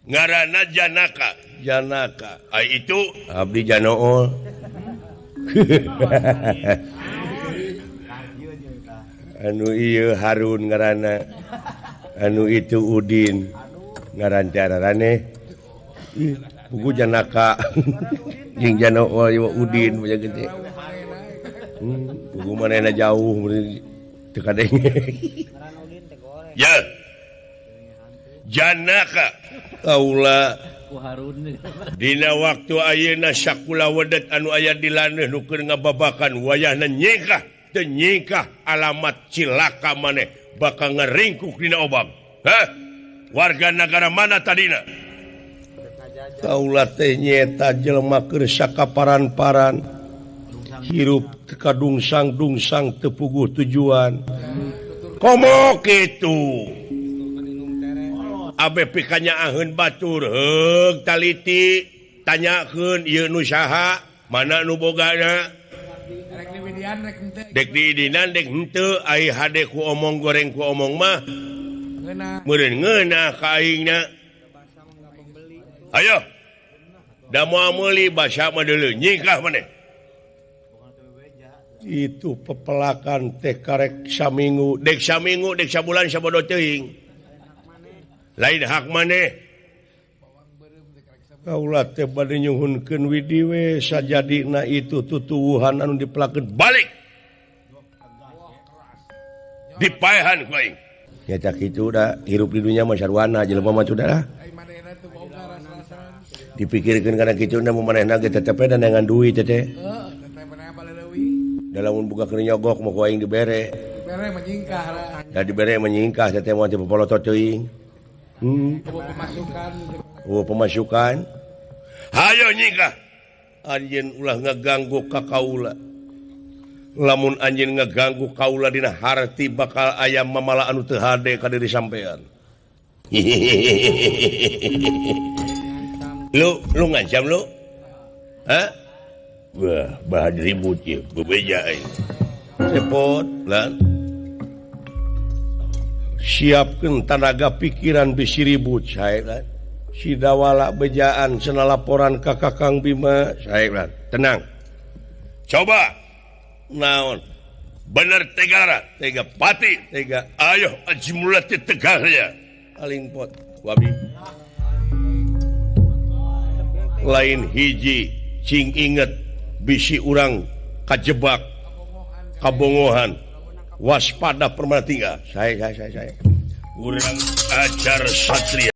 Ngaranna Janaka. Janaka. Itu Abdi Janool. Anu ieu Harun ngaranna. Anu itu Udin. Ngaran cararane. Buku Janaka. Jeung Janool ieu Udin bae gede. Buku manehna jauh teu kadenge. ya Janaka Kaula dina waktu ayeuna sakula wedet anu aya di laneuh nu keur ngababakan wayahna nyingkah teu nyingkah alamat cilaka maneh bakal ngaringkuk dina obam. Warga negara mana tadina? Kaula teh nyeta jelema keur sakaparan-paran hirup kadungsang-dungsang teu puguh tujuan. Komo kitu. Abe pikanya aheun batur heug taliti tanyakeun ieu nu saha mana nu bogana dek di idinan dek henteu ai hade ku omong goreng ku omong mah meureun ngeunah ka aingna. Ayo da moal meuli basa mah deuleu nyingkah maneh. Itu pepelakan teh karek saminggu dek sabulan sabodo teuing lain hak maneh. Kaula teh bade nyuhunkeun widi we sajadina itu tutuwuhan anu dipelakeun balik dipaehan ku aing. Nyata kitu da hirup di dunya mah sarwana jelema mah da dipikirkeun kana kitu na manehna ge tetep da dengan duit teh. Dalam buka kena nyogok mau aing dibere. Dibere menyingkah lah. Da dibere menyingkah teh mah teu popolotot teuing. Pemasukan. Hayo nyingkah. Anjeun ulah ngaganggu ka kaula. Lamun anjeun ngaganggu kaula dina harti bakal aya mamala anu teu hade ka diri sampean. Lu ngancam lu? Hah? Wah, bahan ribut ya, bebeja aing. Repot lan. Siapkeun tenaga pikiran bisi ribut sae lan. Si dawala bejaan cenah laporan ka Kakang Bima sae lan. Tenang. Coba naon? Bener tegara, tega pati, Tega ayo aji mulati tegarnya. aling pot wabi. Lain hiji cing inget bisi urang kajebak kabongohan waspada permana tinggal saya Urang ajar satria.